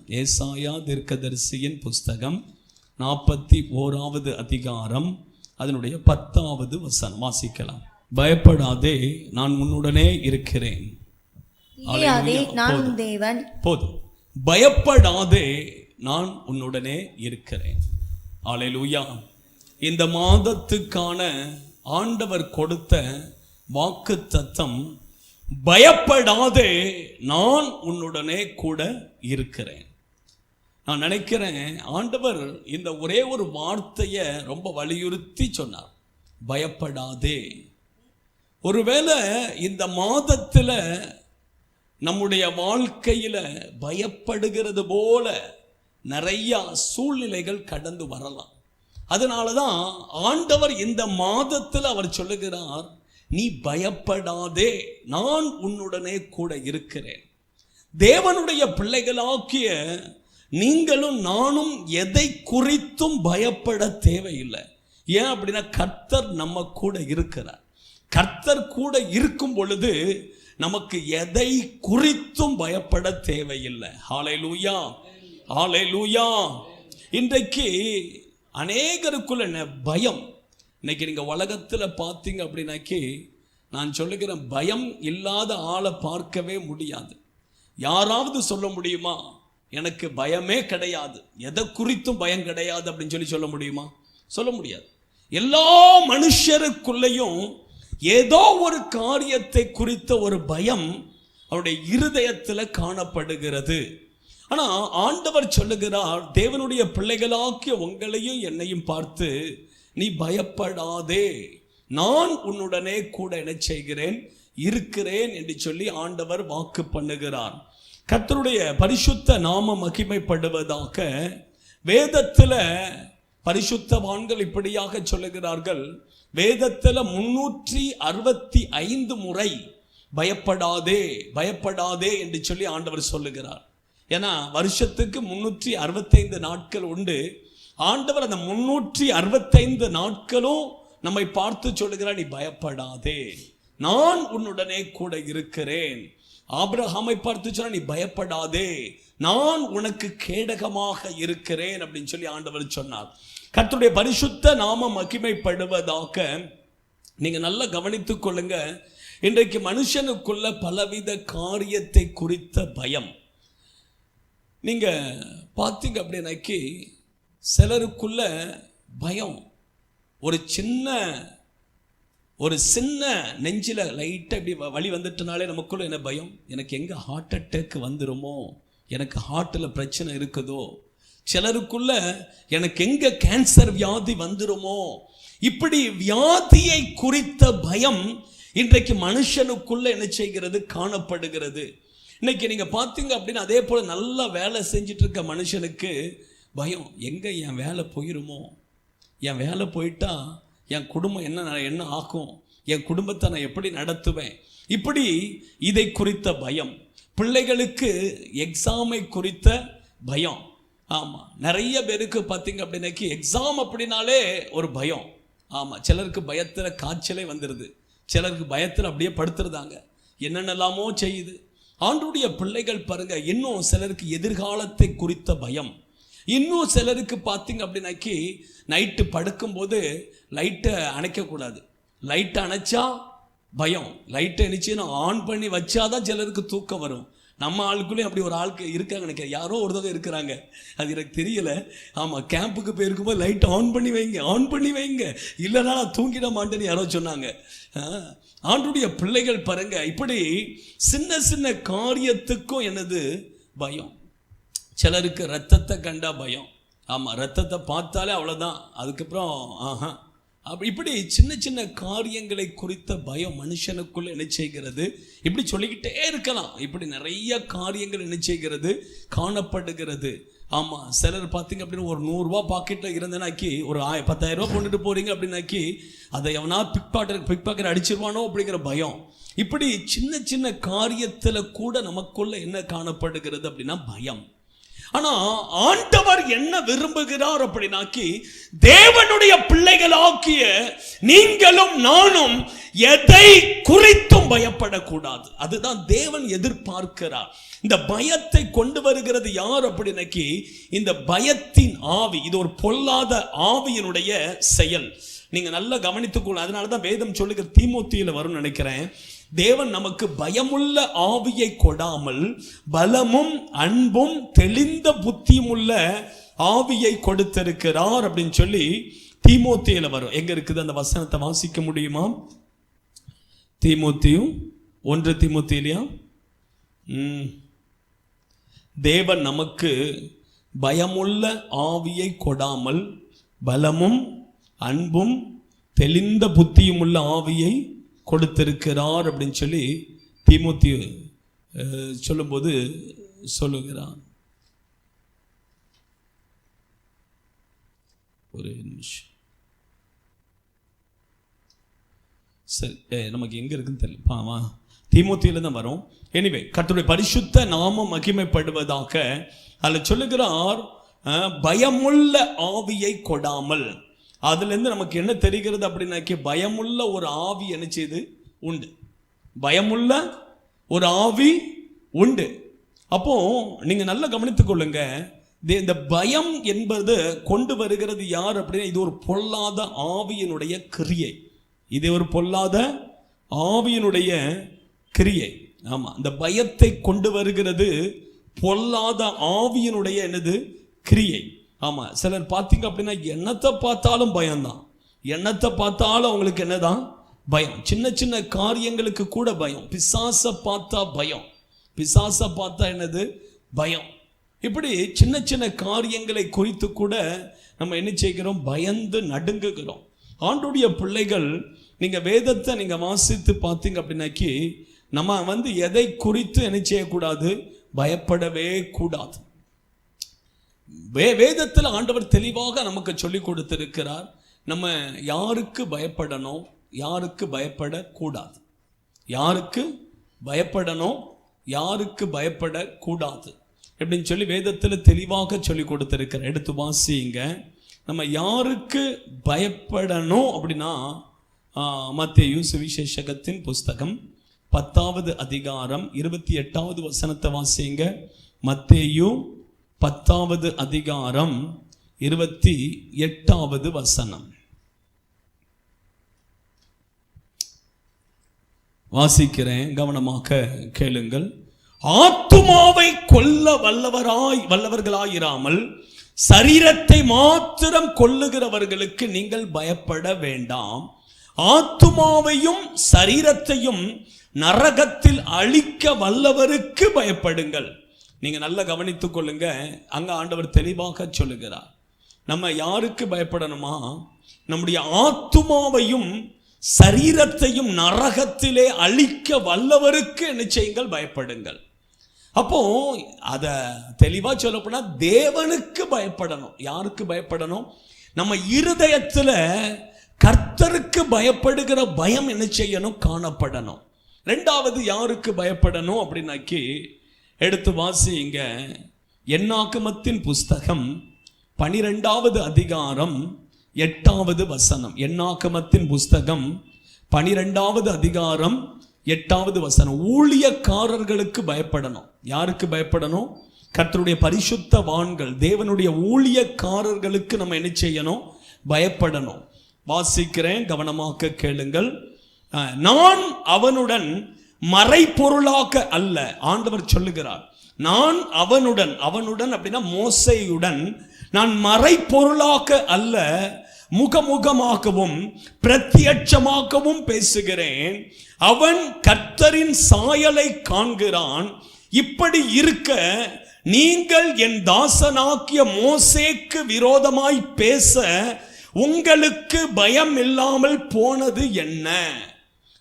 ஏசாயா தீர்க்கதரிசியின் புஸ்தகம் 41வது அதிகாரம் அதனுடைய 10வது வசனம் வாசிக்கலாம். பயப்படாதே, நான் உன்னுடனே இருக்கிறேன். நான் தேவன். போதும். பயப்படாதே, நான் உன்னுடனே இருக்கிறேன். அல்லேலூயா. இந்த மாதத்துக்கான ஆண்டவர் கொடுத்த வாக்குத்தத்தம், பயப்படாதே, நான் உன்னுடனே கூட இருக்கிறேன். நான் நினைக்கிறேன் ஆண்டவர் இந்த ஒரே ஒரு வார்த்தையை ரொம்ப வலியுறுத்தி சொன்னார், பயப்படாதே. ஒருவேளை இந்த மாதத்தில் நம்முடைய வாழ்க்கையில் பயப்படுகிறது போல நிறைய சூழ்நிலைகள் கடந்து வரலாம். அதனால தான் ஆண்டவர் இந்த மாதத்தில் அவர் சொல்லுகிறார், நீ பயப்படாதே, நான் உன்னுடனே கூட இருக்கிறேன். தேவனுடைய பிள்ளைகளாக்கிய நீங்களும் நானும் எதை குறித்தும் பயப்பட தேவையில்லை. ஏன் அப்படின்னா கர்த்தர் நம்ம கூட இருக்கிறார். கர்த்தர் கூட இருக்கும் பொழுது நமக்கு எதை குறித்தும் பயப்பட தேவையில்லை. ஹல்லேலூயா, ஹல்லேலூயா. இன்றைக்கு அநேகருக்குள்ள பயம். இன்னைக்கு நீங்கள் உலகத்தில் பார்த்தீங்க அப்படின்னாக்கி நான் சொல்லுகிறேன், பயம் இல்லாத ஆளை பார்க்கவே முடியாது. யாராவது சொல்ல முடியுமா எனக்கு பயமே கிடையாது, எதை குறித்தும் பயம் கிடையாது அப்படின்னு சொல்ல முடியுமா? சொல்ல முடியாது. எல்லா மனுஷருக்குள்ளேயும் ஏதோ ஒரு காரியத்தை குறித்த ஒரு பயம் அவருடைய இருதயத்தில் காணப்படுகிறது. ஆனால் ஆண்டவர் சொல்லுகிறார், தேவனுடைய பிள்ளைகளாக்கிய உங்களையும் என்னையும் பார்த்து, நீ பயப்படாதே, நான் உன்னுடனே கூட என்ன செய்கிறேன், இருக்கிறேன் என்று சொல்லி ஆண்டவர் வாக்கு பண்ணுகிறார். கர்த்தருடைய பரிசுத்த நாம மகிமைப்படுவதாக. வேதத்தில் பரிசுத்தவான்கள் இப்படியாக சொல்லுகிறார்கள், வேதத்தில் 365 முறை பயப்படாதே பயப்படாதே என்று சொல்லி ஆண்டவர் சொல்லுகிறார். ஏன்னா வருஷத்துக்கு 365 நாட்கள் உண்டு. ஆண்டவர் அந்த 365 நாட்களும் நம்மை பார்த்து சொல்லுகிறார், நீ பயப்படாதே, நான் உன்னுடனே கூட இருக்கிறேன். ஆபிரகாமை பார்த்து சொன்னா, நீ பயப்படாதே, நான் உனக்கு கேடகமாக இருக்கிறேன் அப்படின்னு சொல்லி ஆண்டவர் சொன்னார். கர்த்தருடைய பரிசுத்த நாம மகிமைப்படுவதாக. நீங்க நல்லா கவனித்துக் கொள்ளுங்க. இன்றைக்கு மனுஷனுக்குள்ள பலவித காரியத்தை குறித்த பயம். நீங்க பார்த்தீங்க அப்படின்னாக்கி சிலருக்குள்ள பயம், ஒரு சின்ன நெஞ்சில் லைட்டாக இப்படி வலி வந்துட்டனாலே நமக்குள்ள என்ன பயம், எனக்கு எங்கே ஹார்ட் அட்டாக் வந்துருமோ, எனக்கு ஹார்ட்டில் பிரச்சனை இருக்குதோ, சிலருக்குள்ள எனக்கு எங்கே கேன்சர் வியாதி வந்துருமோ. இப்படி வியாதியை குறித்த பயம் இன்றைக்கு மனுஷனுக்குள்ள என்ன செய்கிறது, காணப்படுகிறது. இன்னைக்கு நீங்கள் பார்த்தீங்க அப்படின்னா அதே போல் நல்லா வேலை செஞ்சுட்டு இருக்க மனுஷனுக்கு பயம், எங்கே என் வேலை போயிருமோ, என் வேலை போயிட்டா என் குடும்பம் என்ன ஆகும், என் குடும்பத்தை நான் எப்படி நடத்துவேன். இப்படி இதை குறித்த பயம். பிள்ளைகளுக்கு எக்ஸாமை குறித்த பயம். ஆமாம், நிறைய பேருக்கு பார்த்தீங்க அப்படின்னாக்கி எக்ஸாம் அப்படின்னாலே ஒரு பயம். ஆமாம், சிலருக்கு பயத்தில் காய்ச்சலே வந்துடுது, சிலருக்கு பயத்தில் அப்படியே படுத்துருதாங்க, என்னென்னலாமோ செய்யுது. ஆண்டவருடைய பிள்ளைகள் பாருங்க, இன்னும் சிலருக்கு எதிர்காலத்தை குறித்த பயம். இன்னும் சிலருக்கு பார்த்தீங்க அப்படின்னாக்கி நைட்டு படுக்கும்போது லைட்டை அணைக்கக்கூடாது, லைட்டை அணைச்சா பயம், லைட்டை அணைச்சின்னா ஆன் பண்ணி வச்சாதான் சிலருக்கு தூக்கம் வரும். நம்ம ஆளுக்குள்ளேயும் அப்படி ஒரு ஆளுக்கு இருக்காங்க நினைக்கிறேன், யாரோ ஒருத்தவங்க இருக்கிறாங்க, அது எனக்கு தெரியலை. ஆமாம், கேம்புக்கு போயிருக்கும்போது லைட்டை ஆன் பண்ணி வைங்க, இல்லைனா நான் தூங்கிட மாட்டேன்னு யாரோ சொன்னாங்க. ஆண்டவருடைய பிள்ளைகள் பாருங்க, இப்படி சின்ன சின்ன காரியத்துக்கும் என்னது பயம். சிலருக்கு ரத்தத்தை கண்டா பயம். ஆமாம், ரத்தத்தை பார்த்தாலே அவ்வளோதான், அதுக்கப்புறம் இப்படி சின்ன சின்ன காரியங்களை குறித்த பயம் மனுஷனுக்குள்ள என்ன செய்கிறது, இப்படி சொல்லிக்கிட்டே இருக்கலாம். இப்படி நிறைய காரியங்கள் என்ன செய்கிறது, காணப்படுகிறது. ஆமாம், சிலர் பார்த்தீங்க அப்படின்னு ஒரு 100 ரூபா பாக்கெட்டில் இருந்தேனாக்கி ஒரு 10,000 ரூபா கொண்டுட்டு போகிறீங்க அப்படின்னாக்கி அதை எவனா பிக் பாக்கெட் அடிச்சிருவானோ அப்படிங்கிற பயம். இப்படி சின்ன சின்ன காரியத்தில் கூட நமக்குள்ள என்ன காணப்படுகிறது அப்படின்னா பயம். ஆனா ஆண்டவர் என்ன விரும்புகிறார் அப்படின்னாக்கி, தேவனுடைய பிள்ளைகளாக்கிய நீங்களும் நானும் எதை குறித்தும் பயப்படக்கூடாது. அதுதான் தேவன் எதிர்பார்க்கிறார். இந்த பயத்தை கொண்டு வருகிறது யார் அப்படின்னாக்கி, இந்த பயத்தின் ஆவி. இது ஒரு பொல்லாத ஆவியினுடைய செயல். நீங்க நல்லா கவனித்துக்கொள்ள. அதனாலதான் வேதம் சொல்லுகிற தீமோத்தேயுல வரும்னு நினைக்கிறேன், தேவன் நமக்கு பயமுள்ள ஆவியை கொடாமல் பலமும் அன்பும் தெளிந்த புத்தியும் உள்ள ஆவியை கொடுத்திருக்கிறார் அப்படின்னு சொல்லி தீமோத்தேயுல வரும். எங்க இருக்குது அந்த வசனத்தை வாசிக்க முடியுமா? தீமோத்தேயு 1 தீமோத்தேயுலையா? தேவன் நமக்கு பயமுள்ள ஆவியை கொடாமல் பலமும் அன்பும் தெளிந்த புத்தியும் உள்ள ஆவியை கொடுத்திருக்கிறார் அப்படின்னு சொல்லி தீமோத்தேயு சொல்லும்போது சொல்லுகிறார். ஒரு நிமிஷம். சரி, நமக்கு எங்க இருக்குன்னு தெரியல. தீமோத்தேயுல தான் வரும். எனிவே, கர்த்தருடைய பரிசுத்த நாமம் மகிமைப்படுவதாக அதில் சொல்லுகிறார், பயமுள்ள ஆவியை கொடாமல். அதுல இருந்து நமக்கு என்ன தெரிகிறது அப்படின்னாக்கி, பயமுள்ள ஒரு ஆவி என்ன செய்து உண்டு, பயமுள்ள ஒரு ஆவி உண்டு. அப்போ நீங்க நல்லா கவனித்துக் கொள்ளுங்க, இந்த பயம் என்பது கொண்டு வருகிறது யார் அப்படின்னா, இது ஒரு பொல்லாத ஆவியினுடைய கிரியை. இது ஒரு பொல்லாத ஆவியினுடைய கிரியை. ஆமா, இந்த பயத்தை கொண்டு வருகிறது பொல்லாத ஆவியினுடைய என்னது கிரியை. ஆமா, சிலர் பார்த்தீங்க அப்படின்னா என்னத்தை பார்த்தாலும் பயம்தான். என்னத்தை பார்த்தாலும் அவங்களுக்கு என்னதான் பயம். சின்ன சின்ன காரியங்களுக்கு கூட பயம். பிசாசை பார்த்தா பயம், பிசாசை பார்த்தா என்னது பயம். இப்படி சின்ன சின்ன காரியங்களை குறித்து கூட நம்ம என்ன செய்கிறோம், பயந்து நடுங்குகிறோம். ஆண்டுடைய பிள்ளைகள், நீங்க வேதத்தை நீங்க வாசித்து பார்த்தீங்க அப்படின்னாக்கி, நம்ம எதை குறித்து என்ன செய்யக்கூடாது, பயப்படவே கூடாது. வேதத்தில் ஆண்டவர் தெளிவாக நமக்கு சொல்லி கொடுத்திருக்கிறார், நம்ம யாருக்கு பயப்படணும், யாருக்கு பயப்படக்கூடாது, யாருக்கு பயப்படணும், யாருக்கு பயப்படக்கூடாது அப்படின்னு சொல்லி வேதத்தில் தெளிவாக சொல்லி கொடுத்திருக்கிறார். எடுத்து வாசிங்க. நம்ம யாருக்கு பயப்படணும் அப்படின்னா, மத்தேயு சுவிசேஷகத்தின் புஸ்தகம் 10வது அதிகாரம் 28வது வசனத்தை வாசிங்க. மத்தேயு 10வது அதிகாரம் 28வது வசனம் வாசிக்கிறேன், கவனமாக கேளுங்கள். ஆத்துமாவை கொல்ல வல்லவர்களாயிராமல் சரீரத்தை மாத்திரம் கொல்லுகிறவர்களுக்கு நீங்கள் பயப்பட வேண்டாம். ஆத்துமாவையும் சரீரத்தையும் நரகத்தில் அழிக்க வல்லவருக்கு பயப்படுங்கள். நீங்க நல்லா கவனித்துக் கொள்ளுங்க. அங்க ஆண்டவர் தெளிவாக சொல்லுகிறார், நம்ம யாருக்கு பயப்படணுமா, நம்முடைய ஆத்துமாவையும் சரீரத்தையும் நரகத்திலே அழிக்க வல்லவருக்கு என்ன செய்யுங்கள், பயப்படுங்கள். அப்போ அத தெளிவா சொல்லப்போனா தேவனுக்கு பயப்படணும். யாருக்கு பயப்படணும், நம்ம இருதயத்துல கர்த்தருக்கு பயப்படுகிற பயம் என்ன செய்யணும், காணப்படணும். ரெண்டாவது யாருக்கு பயப்படணும் அப்படின்னாக்கி, எடுத்து வாசிங்க. என்னாகமத்தின் புஸ்தகம் 12வது அதிகாரம் 8வது வசனம். என்னாகமத்தின் புஸ்தகம் 12வது அதிகாரம் 8வது வசனம். ஊழியக்காரர்களுக்கு பயப்படணும். யாருக்கு பயப்படணும், கர்த்தருடைய பரிசுத்தவான்கள், தேவனுடைய ஊழியக்காரர்களுக்கு நம்ம என்ன செய்யணும், பயப்படணும். வாசிக்கிறேன், கவனமாக கேளுங்கள். நான் அவனுடன் மறைபொருளாக அல்ல, ஆண்டவர் சொல்லுகிறார், நான் அவனுடன் அப்படின்னா மோசேயுடன் நான் மறைபொருளாக அல்ல, முகமுகமாகவும் பிரத்யட்சமாகவும் பேசுகிறேன். அவன் கர்த்தரின் சாயலை காண்கிறான். இப்படி இருக்க நீங்கள் என் தாசனாக்கிய மோசேக்கு விரோதமாய் பேச உங்களுக்கு பயம் இல்லாமல் போனது என்ன?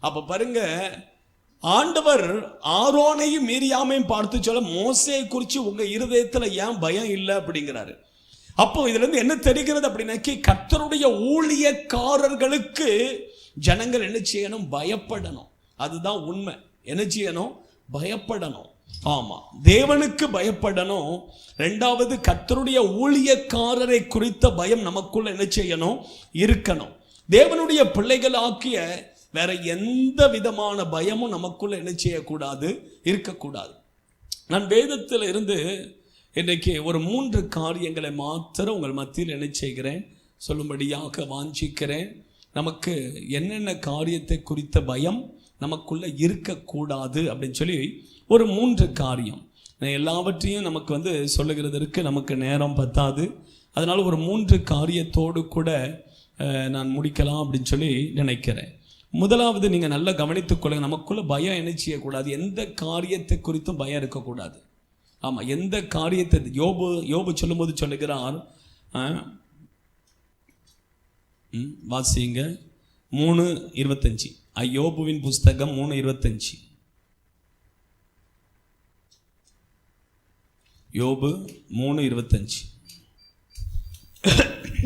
அப்ப பாருங்க, ஆண்டவர் ஆரோனையும் மீரியாமையும் பார்த்து சொல்ல, மோசே குறித்து உங்க இருதயத்துல ஏன் பயம் இல்லை அப்படிங்கிறாரு. அப்போ இதுல இருந்து என்ன தெரிகிறது அப்படின்னா, கர்த்தருடைய ஊழியக்காரர்களுக்கு ஜனங்கள் என்ன செய்யணும், பயப்படணும். அதுதான் உண்மை. என்ன செய்யணும், பயப்படணும். ஆமா, தேவனுக்கு பயப்படணும். ரெண்டாவது, கர்த்தருடைய ஊழியக்காரரை குறித்த பயம் நமக்குள்ள என்ன செய்யணும்? இருக்கணும். தேவனுடைய பிள்ளைகள் ஆக்கிய வேற எந்த விதமான பயமும் நமக்குள்ள என்ன செய்யக்கூடாது? இருக்கக்கூடாது. நான் வேதத்தில் இருந்து இன்றைக்கு ஒரு 3 காரியங்களை மாத்திரம் உங்கள் மத்தியில் என்ன செய்கிறேன்? சொல்லும்படியாக வாஞ்சிக்கிறேன். நமக்கு என்னென்ன காரியத்தை குறித்த பயம் நமக்குள்ள இருக்கக்கூடாது அப்படின்னு சொல்லி ஒரு 3 காரியம். எல்லாவற்றையும் நமக்கு சொல்லுகிறதற்கு நமக்கு நேரம் பத்தாது. அதனால ஒரு 3 காரியத்தோடு கூட நான் முடிக்கலாம் அப்படின்னு சொல்லி நினைக்கிறேன். முதலாவது, நீங்கள் நல்லா கவனித்துக் கொள்ளுங்க. நமக்குள்ள பயம் என்ன செய்யக்கூடாது? எந்த காரியத்தை குறித்தும் பயம் இருக்கக்கூடாது. ஆமாம், எந்த காரியத்தை யோபு சொல்லும்போது சொல்லுகிறார், வாசிங்க 3:25. யோபுவின் புஸ்தகம் 3:25. யோபு 3:25.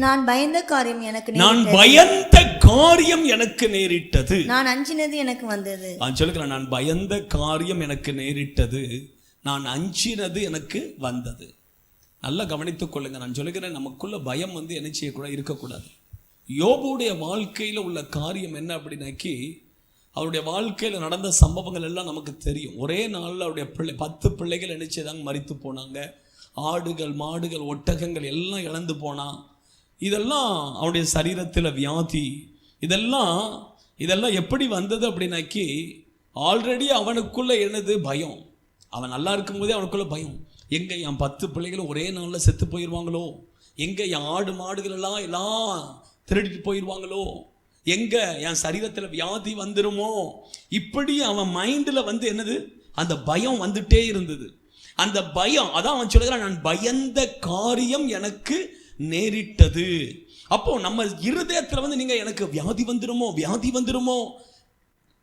நான் பயந்த காரியம் எனக்கு நேரிட்டது. நான் அஞ்சினது எனக்கு வந்தது. சொல்லுகிறேன், நான் பயந்த காரியம் எனக்கு நேரிட்டது, நான் அஞ்சினது எனக்கு வந்தது. நல்லா கவனித்துக் கொள்ளுங்க. நான் சொல்லுகிறேன், நமக்குள்ள பயம் என்ன செய்யக்கூடாது? இருக்கக்கூடாது. யோபுடைய வாழ்க்கையில் உள்ள காரியம் என்ன அப்படின்னாக்கி, அவருடைய வாழ்க்கையில் நடந்த சம்பவங்கள் எல்லாம் நமக்கு தெரியும். ஒரே நாளில் அவருடைய 10 பிள்ளைகள் என்ன செய்தாங்க? மரித்து போனாங்க. ஆடுகள், மாடுகள், ஒட்டகங்கள் எல்லாம் இழந்து போனான். இதெல்லாம் அவனுடைய சரீரத்தில் வியாதி. இதெல்லாம் எப்படி வந்தது அப்படின்னாக்கி, ஆல்ரெடி அவனுக்குள்ள என்னது? பயம். அவன் நல்லா இருக்கும்போதே அவனுக்குள்ள பயம். எங்கே என் 10 பிள்ளைகளும் ஒரே நாளில் செத்து போயிடுவாங்களோ? எங்கே என் ஆடு மாடுகள் எல்லாம் திருடிட்டு போயிடுவாங்களோ? எங்கே என் சரீரத்தில் வியாதி வந்துருமோ? இப்படி அவன் மைண்டில் என்னது? அந்த பயம் வந்துட்டே இருந்தது. அந்த பயம், அதான் அவன் சொல்லுகிறான், நான் பயந்த காரியம் எனக்கு நேரிட்டது. அப்போ நம்ம இருதயத்தில் நீங்க எனக்கு வியாதி வந்துருமோ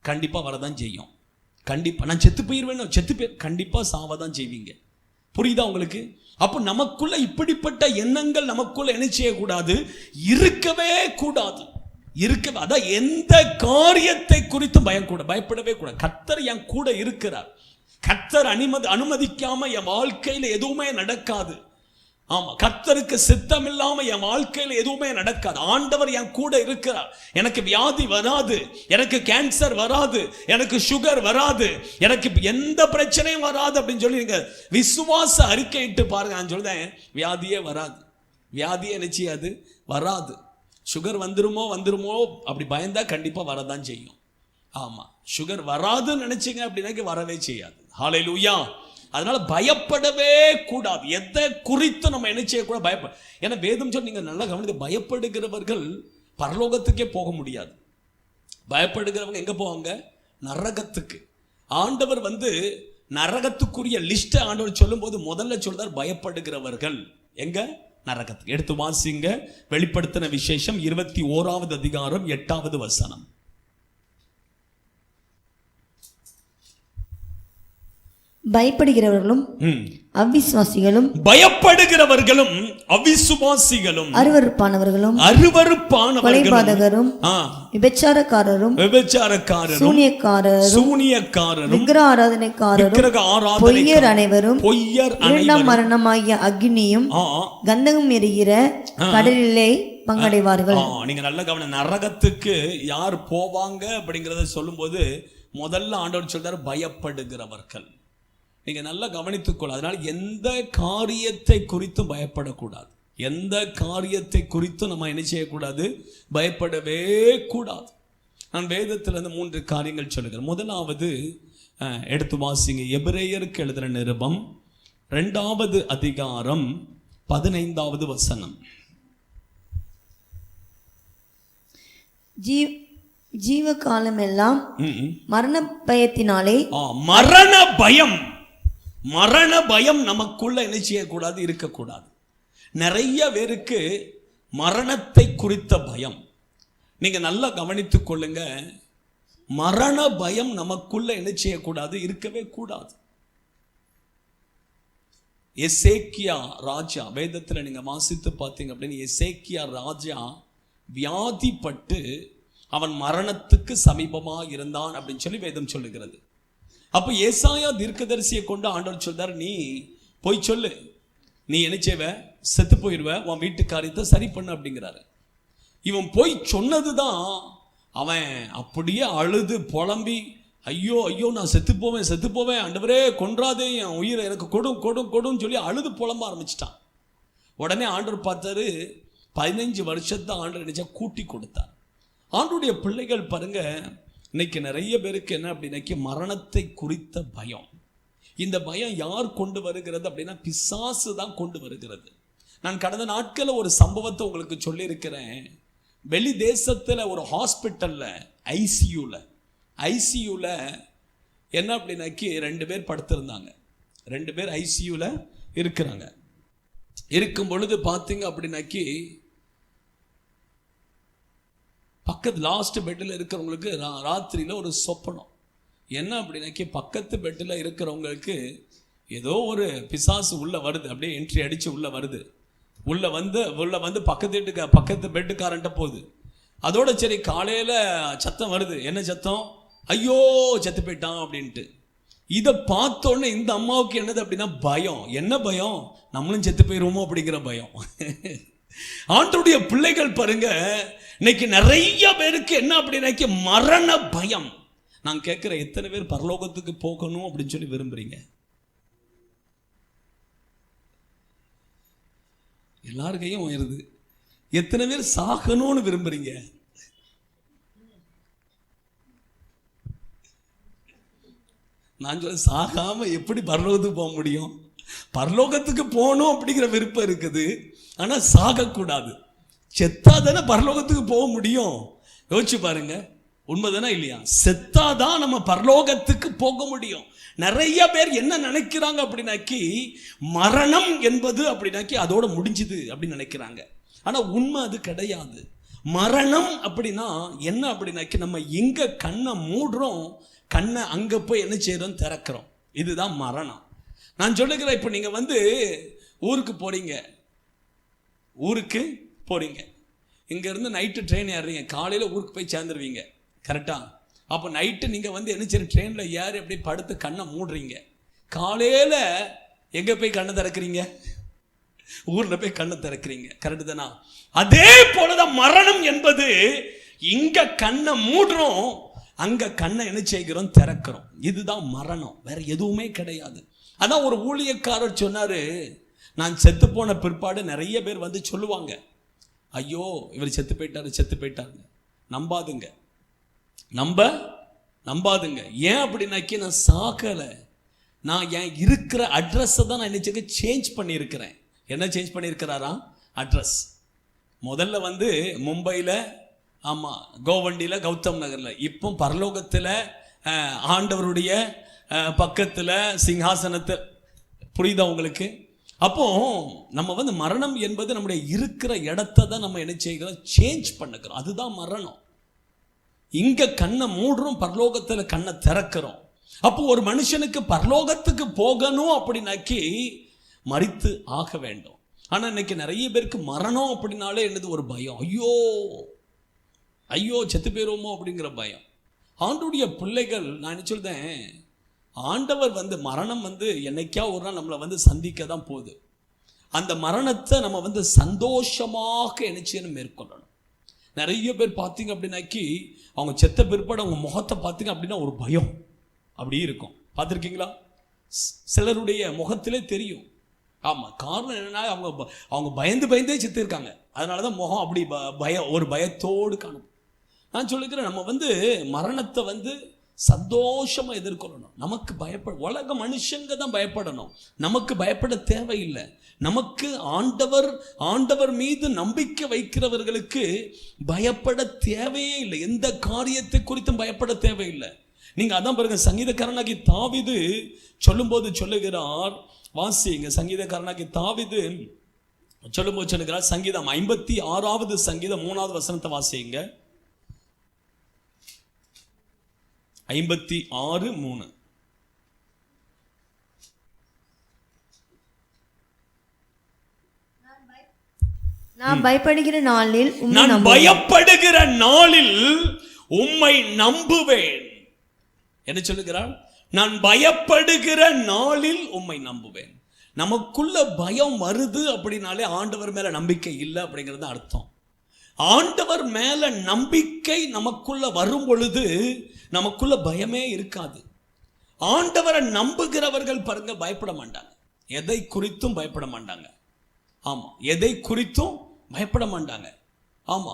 கண்டிப்பா வரதான் செய்யும். கண்டிப்பா நான் செத்து போயிருவேன், கண்டிப்பா சாவதான் செய்வீங்க. புரியுதா உங்களுக்கு? அப்போ நமக்குள்ள இப்படிப்பட்ட எண்ணங்கள் நமக்குள்ள என்ன செய்யக்கூடாது? இருக்கவே கூடாது. அதான் எந்த காரியத்தை குறித்தும் பயப்படவே கூடாது. கர்த்தர் என் கூட இருக்கிறார். கர்த்தர் அனுமதிக்காம என் வாழ்க்கையில் எதுவுமே நடக்காது. ஆமா, கர்த்தருக்கு சித்தம் இல்லாம என் வாழ்க்கையில் எதுவுமே நடக்காது. ஆண்டவர் என் கூட இருக்கிறார். எனக்கு வியாதி வராது, எனக்கு கேன்சர் வராது, எனக்கு சுகர் வராது, எனக்கு எந்த பிரச்சனையும் வராது அப்படின்னு சொல்லி நீங்க விசுவாச அறிக்கையிட்டு பாருங்க. நான் சொல்றேன், வியாதியே வராது. வியாதியே என்ன செய்யாது? வராது. சுகர் வந்துருமோ அப்படி பயந்தா கண்டிப்பா வரதான் செய்யும். ஆமா, சுகர் வராதுன்னு நினைச்சீங்க அப்படின்னா வரவே செய்யாது. ஹல்லேலூயா. அதனால பயப்படவே கூடாது. எதை குறித்து நம்ம என்ன செய்யக்கூடாது? பயப்பட. ஏன்னா வேதம் சொல்லி நீங்க நல்லா கவனித்து, பயப்படுகிறவர்கள் பரலோகத்துக்கே போக முடியாது. பயப்படுகிறவங்க எங்க போவாங்க? நரகத்துக்கு. ஆண்டவர் நரகத்துக்குரிய லிஸ்ட் ஆண்டவர் சொல்லும் போது முதல்ல சொல்றார், பயப்படுகிறவர்கள் எங்க? நரகத்துக்கு. எடுத்து வாசிங்க, வெளிப்படுத்தின விசேஷம் 21வது அதிகாரம் 8வது வசனம். பயப்படுகிறவர்களும் அவிசுவாசிகளும் அருவருப்பானவர்களும் கொலைபாதகரும் விபச்சாரக்காரரும் சூனியக்காரரும் விக்கிரக ஆராதனைக்காரரும் பொய்யர் அனைவரும் இரண்டாம் மரணமாகிய அக்னியும் கந்தகம் எரிகிற கடலிலே பங்கடைவார்கள். நீங்க நல்ல கவனம். நரகத்துக்கு யார் போவாங்க அப்படிங்கறத சொல்லும் போது முதல்ல ஆண்டவர் சொல்றாரு, பயப்படுகிறவர்கள். நீங்க நல்லா கவனித்துக்கொள்ள. அதனால எந்த காரியத்தை குறித்தும் பயப்படக்கூடாது. எந்த காரியத்தை குறித்தும் நம்ம என்ன செய்யக்கூடாது? பயப்படவே கூடாது. நான் வேதத்திலிருந்து 3 காரியங்கள் சொல்லுகிறேன். முதலாவது எடுத்து வாசிங்க, எபிரேயருக்கு எழுதின நிருபம் 2வது அதிகாரம் 15வது வசனம். ஜீவகாலம் எல்லாம் மரண பயத்தினாலே, மரண பயம் நமக்குள்ள என்ன செய்யக்கூடாது? இருக்கக்கூடாது. நிறைய பேருக்கு மரணத்தை குறித்த பயம். நீங்க நல்லா கவனித்துக் கொள்ளுங்க. மரண பயம் நமக்குள்ள என்ன செய்யக்கூடாது? இருக்கவே கூடாது. எசேக்கியா ராஜா, வேதத்தில் நீங்க வாசித்து பார்த்தீங்க அப்படின்னு, எசேக்கியா ராஜா வியாதிப்பட்டு அவன் மரணத்துக்கு சமீபமாக இருந்தான் அப்படின்னு சொல்லி வேதம் சொல்லுகிறது. அப்ப ஏசாயா தீர்க்கதரிசியை கொண்டு ஆண்டவர் சொல்றாரு, நீ போய் சொல்லு, நீ என்ன செய்வ, செத்து போயிடுவ, உன் வீட்டு காரியத்தை சரி பண்ணு அப்படிங்கிறாரு. இவன் போய் சொன்னதுதான் அவன் அப்படியே அழுது புலம்பி, ஐயோ ஐயோ நான் செத்து போவேன் ஆண்டவரே கொன்றாதே, என் உயிரை எனக்கு கொடுன்னு சொல்லி அழுது புலம்ப ஆரம்பிச்சிட்டான். உடனே ஆண்டவர் பார்த்தாரு, 15 வருஷத்தை ஆண்டவர் நினைச்சா கூட்டி கொடுத்தார். ஆண்டவருடைய பிள்ளைகள் பாருங்க, இன்னைக்கு நிறைய பேருக்கு என்ன அப்படின்னாக்கி மரணத்தை குறித்த பயம். இந்த பயம் யார் கொண்டு வருகிறது அப்படின்னா பிசாசு தான் கொண்டு வருகிறது. நான் கடந்த நாட்களில் ஒரு சம்பவத்தை உங்களுக்கு சொல்லியிருக்கிறேன். வெளி தேசத்தில் ஒரு ஹாஸ்பிட்டலில் ஐசியூவில் என்ன அப்படின்னாக்கி 2 பேர் படுத்திருந்தாங்க. 2 பேர் ஐசியூவில் இருக்கிறாங்க. இருக்கும் பொழுது பார்த்தீங்க அப்படின்னாக்கி பக்கத்து லாஸ்ட் பெட்டில் இருக்கிறவங்களுக்கு ராத்திரியில் ஒரு சொப்பனம். என்ன அப்படின்னாக்கி பக்கத்து பெட்டில் இருக்கிறவங்களுக்கு ஏதோ ஒரு பிசாசு உள்ளே வருது, அப்படியே என்ட்ரி அடித்து உள்ளே வருது. உள்ளே வந்து பக்கத்து பெட்டுக்காரன்ட்ட போகுது. அதோட சரி காலையில் சத்தம் வருது. என்ன சத்தம்? ஐயோ செத்து போயிட்டான் அப்படின்ட்டு. இதை பார்த்தோன்னே இந்த அம்மாவுக்கு என்னது அப்படின்னா பயம். என்ன பயம்? நம்மளும் செத்து போயிடுவோமோ அப்படிங்கிற பயம். ஆண்டவருடைய பிள்ளைகள் பாருங்க, இன்னைக்கு நிறைய பேருக்கு என்ன அப்படின்னாக்கி மரண பயம். நான் கேட்கிறேன், எத்தனை பேர் பரலோகத்துக்கு போகணும் அப்படின்னு சொல்லி விரும்புறீங்க? எல்லார் கையும் உயருது. எத்தனை பேர் சாகணும்னு விரும்புறீங்க? நான் சொல்ல, சாகாம எப்படி பரலோகத்துக்கு போக முடியும்? பரலோகத்துக்கு போகணும் அப்படிங்கிற விருப்பம் இருக்குது, ஆனா சாகக்கூடாது. செத்தாதானே பரலோகத்துக்கு போக முடியும். யோசிச்சு பாருங்க, உண்மைதானே இல்லையா? செத்தாதான் நம்ம பரலோகத்துக்கு போக முடியும். நிறைய பேர் என்ன நினைக்கிறாங்க அப்படின்னாக்கி மரணம் என்பது அப்படின்னாக்கி அதோட முடிஞ்சுது அப்படின்னு நினைக்கிறாங்க. ஆனா உண்மை அது கிடையாது. மரணம் அப்படின்னா என்ன அப்படின்னாக்கி நம்ம எங்க கண்ணை மூடுறோம், கண்ணை அங்க போய் என்ன செய்யறோம், திறக்கிறோம். இதுதான் மரணம். நான் சொல்லுகிறேன், இப்போ நீங்க வந்து ஊருக்கு போறீங்க, இங்க இருந்து நைட்டு ட்ரெயின் ஏறுறீங்க, காலையில ஊருக்கு போய் சேர்ந்துருவீங்க, கரெக்டா? அப்போ நைட்டு நீங்க வந்து என்ன செய்ய, ட்ரெயின்ல ஏறி அப்படியே படுத்து கண்ணை மூடுறீங்க. காலையில எங்க போய் கண்ணை திறக்கிறீங்க? ஊர்ல போய் கண்ணை திறக்கிறீங்க, கரெக்டு தானா? அதே போலதான் மரணம் என்பது, இங்க கண்ணை மூடுறோம், அங்க கண்ணை என்ன செய்கிறோம், திறக்கிறோம். இதுதான் மரணம், வேற எதுவுமே கிடையாது. அதான் ஒரு ஊழியக்காரர் சொன்னாரு, நான் செத்து போன பிற்பாடு நிறைய பேர் வந்து சொல்லுவாங்க, ஐயோ இவர் செத்து போயிட்டாரு. நம்பாதுங்க. ஏன் அப்படின்னாக்கி நான் சாகலை, நான் என் இருக்கிற அட்ரஸை தான் நான் என்ன சேஞ்ச் பண்ணியிருக்கிறேன். என்ன சேஞ்ச் பண்ணியிருக்கிறாரா? அட்ரஸ். முதல்ல வந்து மும்பையில், ஆமாம், கோவண்டியில், கௌதம் நகரில், இப்போ பரலோகத்தில் ஆண்டவருடைய பக்கத்தில் சிங்காசனத்தில். புரியுதா உங்களுக்கு? அப்போ நம்ம வந்து மரணம் என்பது நம்முடைய இருக்கிற இடத்தை தான் நம்ம என்ன செய்கிறோம், சேஞ்ச் பண்ணுகிறோம். அதுதான் மரணம். இங்க கண்ணை மூடுறோம், பரலோகத்தில் கண்ணை திறக்கிறோம். அப்போ ஒரு மனுஷனுக்கு பரலோகத்துக்கு போகணும் அப்படின்னாக்கி மரித்து ஆக வேண்டும். ஆனா இன்னைக்கு நிறைய பேருக்கு மரணம் அப்படின்னாலே என்னது, ஒரு பயம். ஐயோ செத்து போயிடுவோமோ அப்படிங்கிற பயம். ஆண்டவருடைய பிள்ளைகள், நான் என்ன சொல்றேன், ஆண்டவர் வந்து மரணம் வந்து என்னைக்கா ஒரு நாள் நம்மளை வந்து சந்திக்க தான் போகுது. அந்த மரணத்தை நம்ம வந்து சந்தோஷமாக என்ன மேற்கொள்ளணும். நிறைய பேர் பார்த்தீங்க அப்படின்னாக்கி அவங்க செத்த பிற்பாடு அவங்க முகத்தை பார்த்தீங்க அப்படின்னா ஒரு பயம் அப்படி இருக்கும். பார்த்துருக்கீங்களா? சிலருடைய முகத்திலே தெரியும். ஆமாம், காரணம் என்னன்னா அவங்க பயந்தே செத்து இருக்காங்க. அதனால தான் முகம் அப்படி ஒரு பயத்தோடு காணும். நான் சொல்லிக்கிறேன், நம்ம வந்து மரணத்தை வந்து சந்தோஷமா எதிர்கொள்ளணும். நமக்கு உலக மனுஷங்க தான் பயப்படணும், நமக்கு பயப்பட தேவையில்லை. நமக்கு ஆண்டவர் மீது நம்பிக்கை வைக்கிறவர்களுக்கு பயப்பட தேவையே இல்லை. எந்த காரியத்தை குறித்தும் பயப்பட தேவையில்லை. நீங்க அதான் பாருங்க, சங்கீதக்காரனாகி தாவீது சொல்லும்போது சொல்லுகிறார், வாசிங்க. சங்கீதக்காரனாகி தாவீது சொல்லும்போது சொல்லுகிறார், சங்கீதம் 56வது சங்கீதம் 3வது வசனத்தை வாசிங்க. 56:3. நான் பயப்படுகிற நாளில் உம்மை நம்புவேன். என்ன சொல்லுகிறார்? நான் பயப்படுகிற நாளில் உம்மை நம்புவேன். நமக்குள்ள பயம் வருது அப்படின்னாலே ஆண்டவர் மேல நம்பிக்கை இல்லை அப்படிங்கிறது அர்த்தம். ஆண்டவர் மேல நம்பிக்கை நமக்குள்ள வரும் பொழுது நமக்குள்ள பயமே இருக்காது. ஆண்டவரை நம்புகிறவர்கள் பாருங்க, பயப்பட மாட்டாங்க, எதை குறித்தும் பயப்பட மாட்டாங்க. ஆமா, எதை குறித்தும் பயப்பட மாட்டாங்க. ஆமா,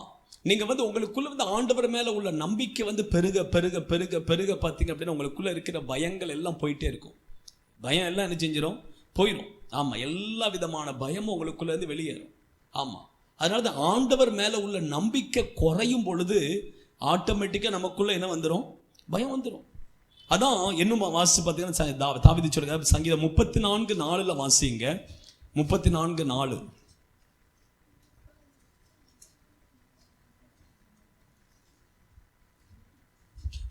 நீங்க உங்களுக்குள்ள ஆண்டவர் மேல உள்ள நம்பிக்கை பெருக பெருக பெருக பெருக பார்த்தீங்க அப்படின்னா உங்களுக்குள்ள இருக்கிற பயங்கள் எல்லாம் போயிட்டே இருக்கும். பயம் எல்லாம் என்ன செஞ்சிடும்? போயிடும். ஆமா, எல்லா விதமான பயமும் உங்களுக்குள்ள இருந்து வெளியேறும். ஆமா, அதனால ஆண்டவர் மேல உள்ள நம்பிக்கை குறையும் பொழுது ஆட்டோமேட்டிக்கா நமக்குள்ள என்ன வந்துடும்? பயம் வந்துடும். அதான் இன்னும் வாசி பார்த்தீங்கன்னா தாவீது சொல்லுங்க, சங்கீதம் 34:4 வாசிங்க. 34:4.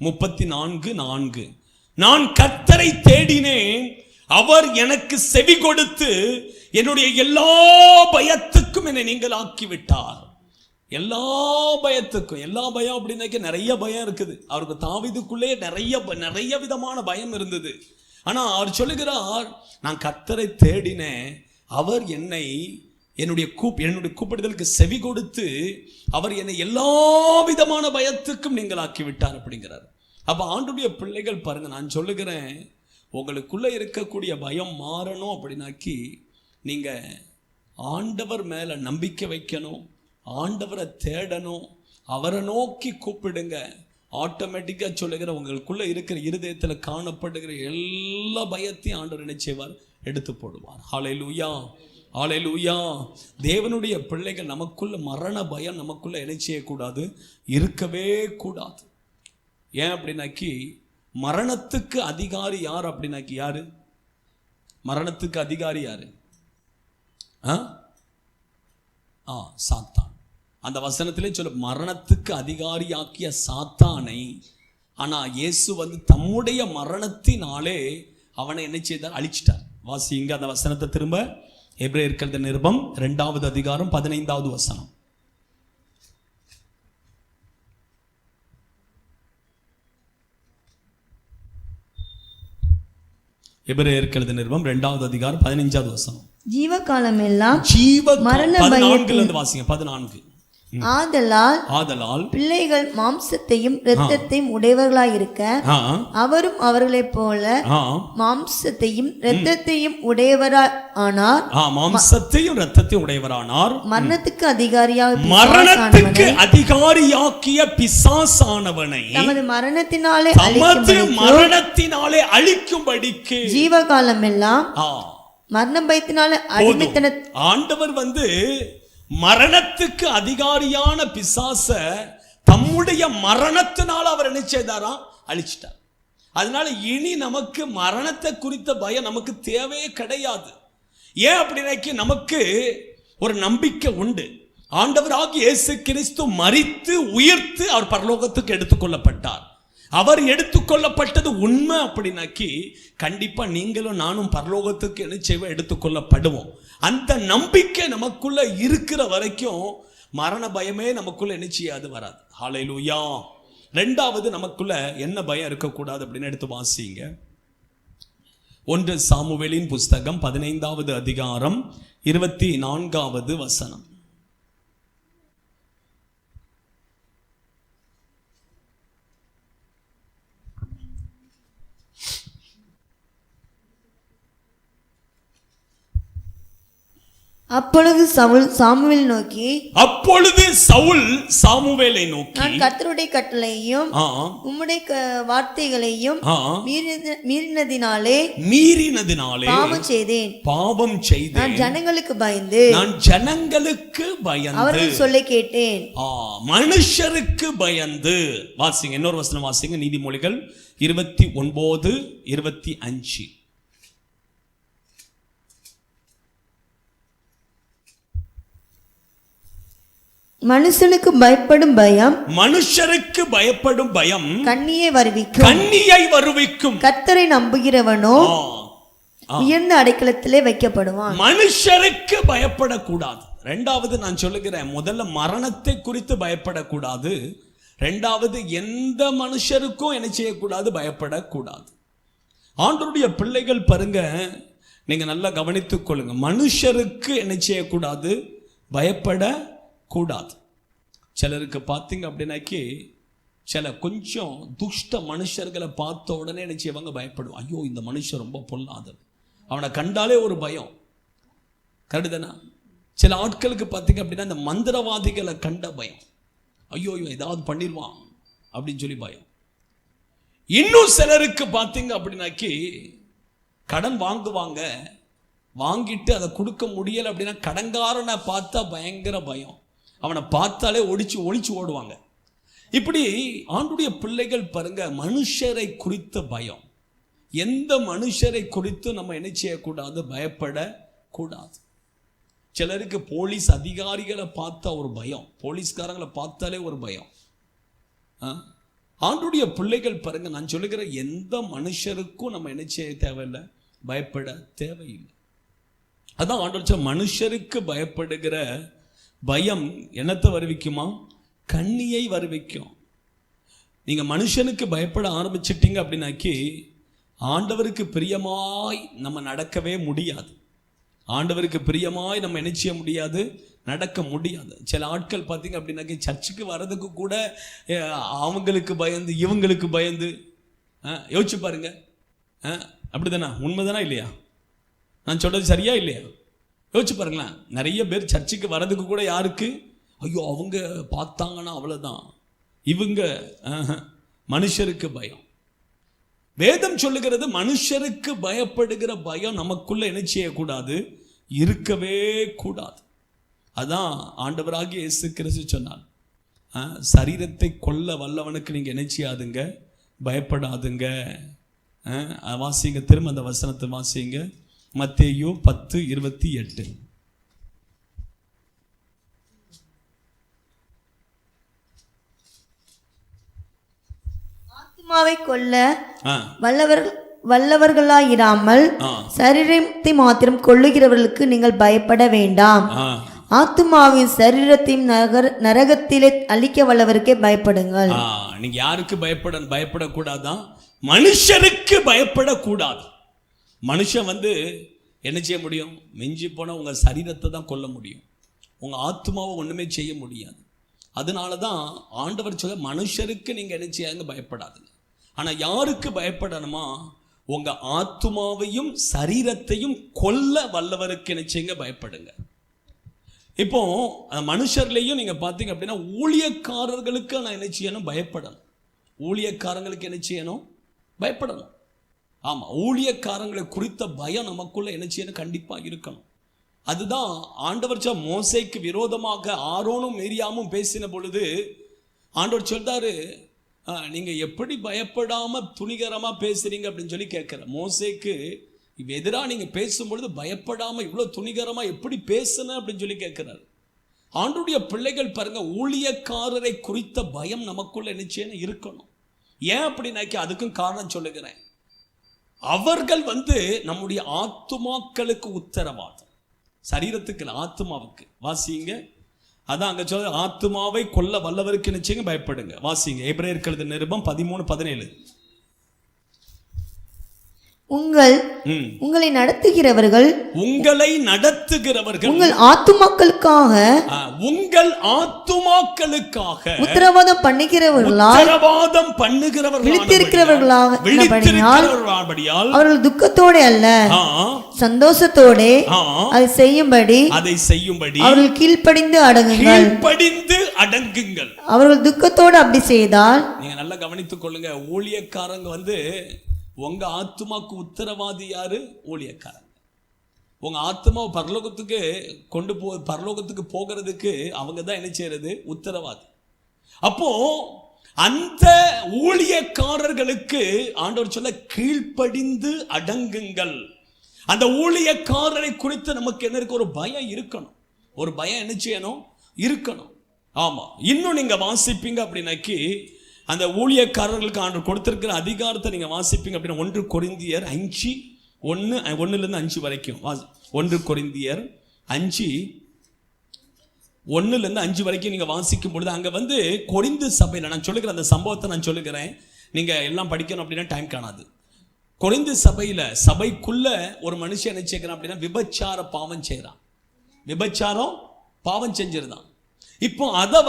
34:4. நான் கர்த்தரை தேடினேன், அவர் எனக்கு செவி கொடுத்து என்னுடைய எல்லா பயத்துக்கும் என்னை நீங்கள் ஆக்கிவிட்டார். எல்லா பயத்துக்கும், எல்லா பயம் அப்படின்னாக்க நிறைய பயம் இருக்குது. அவருக்கு தாவீதுக்குள்ளே நிறைய விதமான பயம் இருந்தது. ஆனா அவர் சொல்லுகிறார், நான் கர்த்தரை தேடினேன், அவர் என்னுடைய கூப்பிடுதலுக்கு செவி கொடுத்து அவர் என்னை எல்லா விதமான பயத்துக்கும் நீங்கள் ஆக்கிவிட்டார் அப்படிங்கிறார். அப்ப ஆண்டவருடைய பிள்ளைகள் பாருங்க, நான் சொல்லுகிறேன், உங்களுக்குள்ள இருக்கக்கூடிய பயம் மாறணும் அப்படின்னாக்கி நீங்க ஆண்டவர் மேல நம்பிக்கை வைக்கணும், ஆண்டவரை தேடணும், அவரை நோக்கி கூப்பிடுங்க. ஆட்டோமேட்டிக்கா சொல்லுகிற உங்களுக்குள்ள இருக்கிற இருதயத்தில் காணப்படுகிற எல்லா பயத்தையும் ஆண்டவர் என்ன செய்வார்? எடுத்து போடுவார். ஹல்லேலூயா, ஹல்லேலூயா. தேவனுடைய பிள்ளைகள், நமக்குள்ள மரண பயம் நமக்குள்ள என்ன செய்யக்கூடாது? இருக்கவே கூடாது. ஏன் அப்படின்னாக்கி மரணத்துக்கு அதிகாரி யார் அப்படின்னாக்கி யாரு? மரணத்துக்கு அதிகாரி யாரு? சாத்தான். அந்த வசனத்திலே சொல்ல, மரணத்துக்கு அதிகாரியாக்கிய சாத்தானை ஆனா இயேசு தம்முடைய மரணத்தினாலே அவனை என்ன செய்தார்? அழிச்சிட்டார். வாசிங்க அந்த வசனத்தை திரும்ப. எபிரேயர் நிருபம் 2வது அதிகாரம் 15வது வசனம். எபிரேயர் நிருபம் 2வது அதிகாரம் 15வது வசனம். ஜீவகாலம் எல்லாம் மரண பயத்திலிருந்து வாசிங்க. 14. ஆதலால் பிள்ளைகள் மாம்சத்தையும் இரத்தத்தையும் உடையவர்களாயிருக்க அவரும் அவர்களைப் போல மாம்சத்தையும் இரத்தத்தையும் உடையவரானார். மாம்சத்தையும் இரத்தத்தையும் உடையவரானார். மரணத்துக்கு அதிகாரியாக்கிய பிசாசானவனை தமது மரணத்தினாலே அழிக்கும்படிக்கு ஜீவகாலம் எல்லாம் மரண பயத்தினாலே அடிமைத்தன. ஆண்டவர் மரணத்துக்கு அதிகாரியான பிசாச தம்முடைய மரணத்தினால் அவர் என்ன செய்தாராம்? அழிச்சிட்டார். அதனால இனி நமக்கு மரணத்தை குறித்த பயம் நமக்கு தேவையே கிடையாது. ஏன் அப்படின்னாக்கி நமக்கு ஒரு நம்பிக்கை உண்டு. ஆண்டவராகிய இயேசு கிறிஸ்து மரித்து உயிர்த்து அவர் பரலோகத்துக்கு எடுத்துக்கொள்ளப்பட்டார். அவர் எடுத்துக்கொள்ளப்பட்டது உண்மை அப்படின்னாக்கி கண்டிப்பா நீங்களும் நானும் பரலோகத்துக்கு என்ன செய்வோம்? எடுத்துக்கொள்ளப்படுவோம். அந்த நம்பிக்கை நமக்குள்ள இருக்கிற வரைக்கும் மரண பயமே நமக்குள்ள என்ன செய்யாது? வராது. ஹல்லேலூயா. 2வது நமக்குள்ள என்ன பயம் இருக்கக்கூடாது அப்படின்னு எடுத்து வாசிங்க. 1 சாமுவேலின் புஸ்தகம் 15வது அதிகாரம் 24வது வசனம். அப்பொழுது சவுல் சாமுவேலை நோக்கி நான் கர்த்தருடைய கட்டளையையும் உம்முடைய வார்த்தைகளையும் மீறினதினாலே பாவம் செய்தேன். நான் ஜனங்களுக்கு பயந்து அவர்கள் சொல்ல கேட்டேன். மனுஷருக்கு பயந்து. வாசிங்க இன்னொரு வசனம் வாசிங்க. நீதிமொழிகள் 29:25. மனுஷருக்கு பயப்படும் பயம் கண்ணியை வருவிக்கும். கர்த்தரை நம்புகிறவனோ உயர்ந்த அடைக்கலத்திலே வைக்கப்படுவான். மனுஷருக்கு பயப்படக்கூடாது. 2வது நான் சொல்லுகிறேன், முதல்ல மரணத்தை குறித்து பயப்படக்கூடாது. 2வது எந்த மனுஷருக்கும் என்ன செய்யக்கூடாது? பயப்படக்கூடாது. ஆண்டவருடைய பிள்ளைகள் பாருங்க, நீங்க நல்லா கவனித்துக் கொள்ளுங்க. மனுஷருக்கு என்ன செய்யக்கூடாது? பயப்படக்கூடாது. சிலருக்கு பார்த்தீங்க அப்படின்னாக்கி சில கொஞ்சம் துஷ்ட மனுஷர்களை பார்த்த உடனே என்ன செய்வாங்க? பயப்படுவோம். ஐயோ இந்த மனுஷன் ரொம்ப பொல்லாதவன், அவனை கண்டாலே ஒரு பயம். கருதுனா சில ஆட்களுக்கு பார்த்தீங்க அப்படின்னா இந்த மந்திரவாதிகளை கண்ட பயம். ஐயோ இவன் ஏதாவது பண்ணிடுவான் அப்படின்னு சொல்லி பயம். இன்னும் சிலருக்கு பார்த்தீங்க அப்படின்னாக்கி கடன் வாங்குவாங்க, வாங்கிட்டு அதை கொடுக்க முடியலை அப்படின்னா கடன்காரனை பார்த்தா பயங்கர பயம், அவனை பார்த்தாலே ஒளிச்சு ஓடுவாங்க. இப்படி ஆண்டுடைய பிள்ளைகள் பாருங்க, மனுஷரை குறித்த பயம். எந்த மனுஷரை குறித்து நம்ம என்ன செய்யக்கூடாது? பயப்படக்கூடாது. சிலருக்கு போலீஸ் அதிகாரிகளை பார்த்தா ஒரு பயம், போலீஸ்காரங்களை பார்த்தாலே ஒரு பயம். ஆண்டுடைய பிள்ளைகள் பாருங்க, நான் சொல்லுகிற எந்த மனுஷருக்கும் நம்ம என்ன செய்ய தேவையில்லை? பயப்பட தேவையில்லை. அதான் ஆண்டவர் மனுஷருக்கு பயப்படுகிற பயம் என்னத்தை வருவிக்குமா? கண்ணியை வருவிக்கும். நீங்க மனுஷனுக்கு பயப்பட ஆரம்பிச்சிட்டீங்க அப்படின்னாக்கி ஆண்டவருக்கு பிரியமாய் நம்ம நடக்கவே முடியாது. ஆண்டவருக்கு பிரியமாய் நம்ம என்ன செய்ய முடியாது? நடக்க முடியாது. சில ஆட்கள் பார்த்தீங்க அப்படின்னாக்கி சர்ச்சுக்கு வர்றதுக்கு கூட அவங்களுக்கு பயந்து இவங்களுக்கு பயந்து. யோசிச்சு பாருங்க, அப்படிதானா? உண்மைதானா இல்லையா? நான் சொல்றது சரியா இல்லையா? யோசிச்சு பாருங்களேன். நிறைய பேர் சர்ச்சுக்கு வர்றதுக்கு கூட யாருக்கு? ஐயோ அவங்க பார்த்தாங்கன்னா அவ்வளோதான். இவங்க மனுஷருக்கு பயம். வேதம் சொல்லுகிறது மனுஷருக்கு பயப்படுகிற பயம் நமக்குள்ள என்ன செய்யக்கூடாது? இருக்கவே கூடாது. அதான் ஆண்டவராகிய இயேசு கிறிஸ்து சொன்னார், சரீரத்தை கொல்ல வல்லவனுக்கு நீங்க என்ன செய்யாதுங்க? பயப்படாதுங்க. வாசிங்க, திரும்ப அந்த வசனத்தை வாசிங்க. மத்தேயு 10:28. ஆத்துமாவை கொல்ல வல்லவர்களாயிராமல் சரீரத்தை மாத்திரம் கொல்லுகிறவர்களுக்கு நீங்கள் பயப்பட வேண்டாம். ஆத்துமாவின் சரீரத்தையும் நரகத்திலே அழிக்க வல்லவருக்கே பயப்படுங்கள். நீங்க யாருக்கு பயப்படக்கூடாதான்? மனுஷருக்கு பயப்படக்கூடாது. மனுஷன் என்ன செய்ய முடியும்? மிஞ்சி போனால் உங்கள் சரீரத்தை தான் கொல்ல முடியும், உங்கள் ஆத்மாவை ஒன்றுமே செய்ய முடியாது. அதனால தான் ஆண்டவர் சொல்ல மனுஷருக்கு நீங்கள் என்ன செய்யாங்க? பயப்படாதுங்க. ஆனால் யாருக்கு பயப்படணுமா? உங்கள் ஆத்மாவையும் சரீரத்தையும் கொல்ல வல்லவருக்கு என்ன செய்யுங்க? பயப்படுங்க. இப்போ மனுஷர்லையும் நீங்கள் பார்த்தீங்க அப்படின்னா ஊழியக்காரர்களுக்கு நான் என்ன செய்யணும்? பயப்படணும். ஊழியக்காரங்களுக்கு என்ன செய்யணும்? பயப்படணும். ஆமாம், ஊழியக்காரங்களை குறித்த பயம் நமக்குள்ள என்ன செய்யணும்? கண்டிப்பாக இருக்கணும். அதுதான் ஆண்டவர் மோசேக்கு விரோதமாக ஆரோனும் மீரியாமும் பேசின பொழுது ஆண்டவர் சொல்றாரு, நீங்கள் எப்படி பயப்படாமல் துணிகரமாக பேசுறீங்க அப்படின்னு சொல்லி கேட்குற. மோசேக்கு எதிராக நீங்கள் பேசும்பொழுது பயப்படாமல் இவ்வளோ துணிகரமாக எப்படி பேசுன அப்படின்னு சொல்லி கேட்குறாரு. ஆண்டவருடைய பிள்ளைகள் பாருங்க, ஊழியக்காரரை குறித்த பயம் நமக்குள்ள என்ன செய்யணும்? இருக்கணும். ஏன் அப்படின்னாக்கி அதுக்கும் காரணம் சொல்லுகிறேன். அவர்கள் நம்முடைய ஆத்துமாக்களுக்கு உத்தரவாதம், சரீரத்துக்கு ஆத்துமாவுக்கு. வாசிங்க, அதான் அங்க சொல்ல ஆத்துமாவை கொல்ல வல்லவருக்கு நிச்சயம் பயப்படுங்க. வாசிங்க, எபிரேயர் எழுதின நிருபம் 13:17. உங்களை நடத்துகிறவர்கள் உங்கள் ஆத்துமாக்களுக்காக உத்தரவாதம் பண்ணுகிறவர்களாக விழித்திருக்கிறவர்களாக அவர்கள் துக்கத்தோட அல்ல சந்தோஷத்தோட அதை செய்யும்படி அவர்கள் கீழ்ப்படிந்து அடங்குங்கள். அவர்கள் துக்கத்தோடு அப்படி செய்தால், நீங்க நல்லா கவனித்துக் கொள்ளுங்க, ஊழியக்காரங்க உங்க ஆத்மாக்கு உத்தரவாதி யாரு? ஊழியக்காரங்க. உங்க ஆத்மாவை பரலோகத்துக்கு போகிறதுக்கு அவங்க தான் என்ன செய்யறது? உத்தரவாதி. அப்போ அந்த ஊழியக்காரர்களுக்கு ஆண்டவர் சொல்ல கீழ்ப்படிந்து அடங்குங்கள். அந்த ஊழியக்காரரை குறித்து நமக்கு என்ன இருக்கு? ஒரு பயம் இருக்கணும். ஒரு பயம் என்ன செய்யணும்? இருக்கணும். ஆமா, இன்னும் நீங்க வாசிப்பீங்க அப்படின்னாக்கி அந்த ஊழியக்காரர்களுக்கு ஆண்டவர் கொடுத்திருக்கிற அதிகாரத்தை நீங்க வாசிப்பீங்க அப்படின்னா 1 கொரிந்தியர் 5:1-5 வரைக்கும். 1 கொரிந்தியர் 5:1-5 வரைக்கும் நீங்க வாசிக்கும் பொழுது அங்க கொரிந்து சபையில் நான் சொல்லுகிற அந்த சம்பவத்தை நான் சொல்லுகிறேன். நீங்க எல்லாம் படிக்கணும் அப்படின்னா டைம் காணாது. கொரிந்து சபைக்குள்ள ஒரு மனுஷன் என்ன செய்யறான் அப்படின்னா விபச்சார பாவம் செய்யறான். விபச்சாரம் பாவம் செஞ்சிருந்தான். இப்போ அதை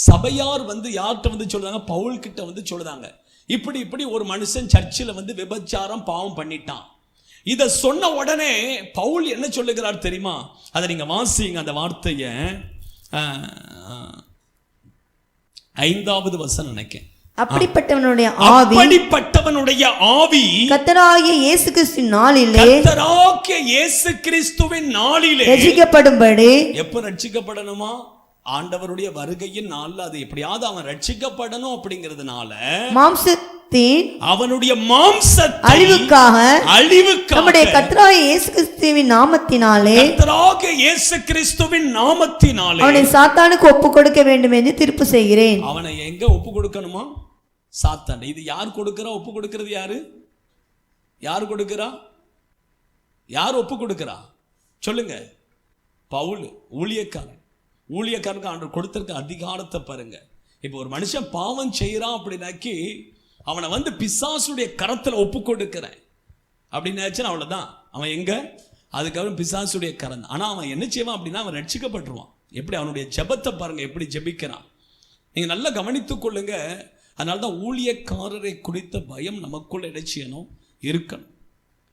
சபையார் யார்கிட்ட சொல்றாங்க, பவுல் கிட்ட சொல்றாங்க, இப்படி ஒரு மனுஷன் சர்ச்சில் விபச்சாரம் பாவம் பண்ணிட்டான். இதை சொன்ன உடனே பவுல் என்ன சொல்லுகிறார் தெரியுமா? அதை நீங்க வாசிங்க அந்த வார்த்தைய 5வது வசனம் நினைக்கிறேன். அப்படிப்பட்டவனுடைய ஆவி கர்த்தராகிய இயேசு கிறிஸ்துவின் நாளிலே ரட்சிக்கப்படும்படி. எப்ப ரட்சிக்கப்படணுமா? ஆண்டவருடைய வருகையின் நாள்ல அது எப்படியாவது அவன் ரட்சிக்கப்படணும். அப்படிங்கிறதுனால அவனுடைய மாம்சத்தை அழிவுக்காக நம்முடைய கர்த்தராகிய இயேசு கிறிஸ்துவின் நாமத்தினாலே அவனை சாத்தானுக்கு ஒப்பு கொடுக்க வேண்டும் என்று தீர்ப்பு செய்கிறேன். அவனை எங்க ஒப்பு கொடுக்கணுமா? சாத்தான். இது யார் கொடுக்கிறா? ஒப்பு கொடுக்கிறது யாரு? யார் கொடுக்கிறா? யார் ஒப்பு கொடுக்கிறா? சொல்லுங்க. பவுல் ஊழியக்காரனுக்கு ஆண்டவர் கொடுத்திருக்க அதிகாரத்தை பாருங்க. இப்போ ஒரு மனுஷன் பாவம் செய்யறான் அப்படின்னாக்கி அவனை பிசாசுடைய கரத்துல ஒப்பு கொடுக்கிறேன் அப்படின்னாச்சுன்னா அவ்வளவுதான். அவன் எங்க? அதுக்கப்புறம் பிசாசுடைய கரம். ஆனா அவன் என்ன செய்வான் அப்படின்னா அவன் ரட்சிக்கப்பட்டுருவான். எப்படி அவனுடைய ஜெபத்தை பாருங்க, எப்படி ஜெபிக்கிறான். நீங்க நல்லா கவனித்துக் கொள்ளுங்க. அதனால்தான் ஊழியக்காரரை குறித்த பயம் நமக்குள்ள என்ன செய்யணும்? இருக்கணும்.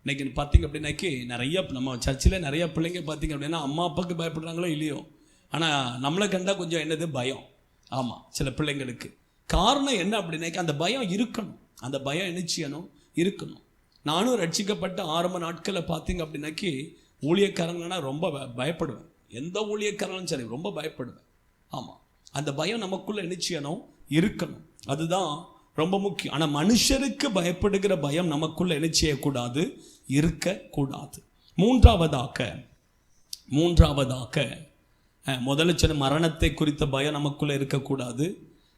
இன்னைக்கு பார்த்தீங்க அப்படின்னாக்கி நிறைய நம்ம சர்ச்சில் நிறைய பிள்ளைங்க பார்த்தீங்க அப்படின்னா அம்மா அப்பாவுக்கு பயப்படுறாங்களோ இல்லையோ, ஆனால் நம்மளை கண்டா கொஞ்சம் என்னது பயம். ஆமாம், சில பிள்ளைங்களுக்கு காரணம் என்ன அப்படின்னாக்கி அந்த பயம் இருக்கணும். அந்த பயம் என்ன செய்யணும்? இருக்கணும். நானும் ரட்சிக்கப்பட்ட ஆரம்ப நாட்களில் பார்த்தீங்க அப்படின்னாக்கி ஊழியக்காரங்கன்னா ரொம்ப பயப்படுவேன். எந்த ஊழியக்காரங்களும் சரி ரொம்ப பயப்படுவேன். ஆமாம், அந்த பயம் நமக்குள்ள என்ன செய்யணும்? இருக்கணும். அதுதான் ரொம்ப முக்கியம். ஆனால் மனுஷருக்கு பயப்படுகிற பயம் நமக்குள்ள என்ன செய்யக்கூடாது? இருக்கக்கூடாது. மூன்றாவதாக முதல்ல சொன்ன மரணத்தை குறித்த பயம் நமக்குள்ள இருக்கக்கூடாது.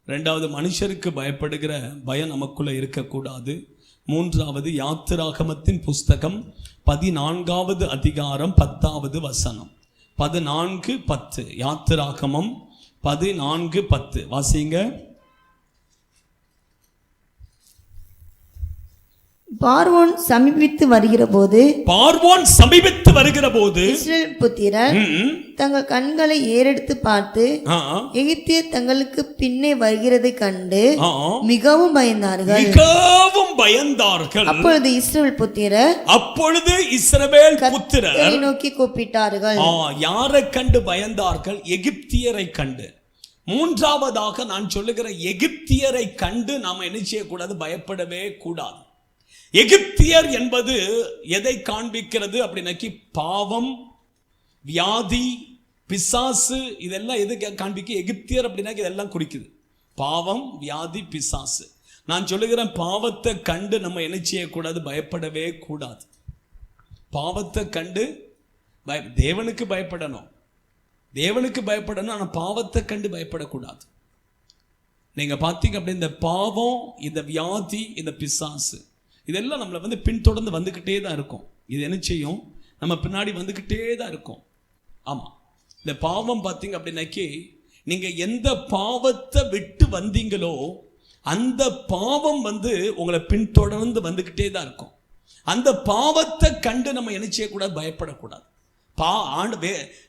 2வது மனுஷருக்கு பயப்படுகிற பயம் நமக்குள்ள இருக்கக்கூடாது. 3வது யாத்திராகமத்தின் புஸ்தகம் 14வது அதிகாரம் 10வது வசனம். 14:10 யாத்திராகமம் 14:10 வாசிங்க. பார்வோன் சமீபித்து வருகிற போது இஸ்ரவேல் புத்திரர் தங்கள் கண்களை ஏறெடுத்து பார்த்து எகிப்தியர் தங்களுக்கு பின்னே வருகிறதை கண்டு மிகவும் பயந்தார்கள். அப்பொழுது இஸ்ரவேல் புத்திரர் நோக்கி கூப்பிட்டார்கள். யாரை கண்டு பயந்தார்கள்? எகிப்தியரை கண்டு. மூன்றாவதாக நான் சொல்லுகிற எகிப்தியரை கண்டு நாம என்ன செய்யக்கூடாது? பயப்படவே கூடாது. எகிப்தியர் என்பது எதை காண்பிக்கிறது அப்படின்னாக்கி பாவம், வியாதி, பிசாசு, இதெல்லாம் எது காண்பிக்க? எகிப்தியர் அப்படின்னா இதெல்லாம் குறிக்குது. பாவம், வியாதி, பிசாசு. நான் சொல்லுகிறேன், பாவத்தை கண்டு நம்ம என்ன செய்யக்கூடாது? பயப்படவே கூடாது. பாவத்தை கண்டு தேவனுக்கு பயப்படணும். ஆனால் பாவத்தை கண்டு பயப்படக்கூடாது. நீங்க பார்த்தீங்க அப்படி இந்த பாவம், இந்த வியாதி, இந்த பிசாசு இதெல்லாம் நம்மளை பின்தொடர்ந்து வந்துக்கிட்டே தான் இருக்கும். இது என்ன செய்யும்? நம்ம பின்னாடி வந்துக்கிட்டே தான் இருக்கும். ஆமாம், இந்த பாவம் பார்த்தீங்க அப்படின்னாக்கி நீங்கள் எந்த பாவத்தை விட்டு வந்தீங்களோ அந்த பாவம் உங்களை பின்தொடர்ந்து வந்துக்கிட்டே தான் இருக்கும். அந்த பாவத்தை கண்டு நம்ம என்ன செய்யக்கூடாது? பயப்படக்கூடாது.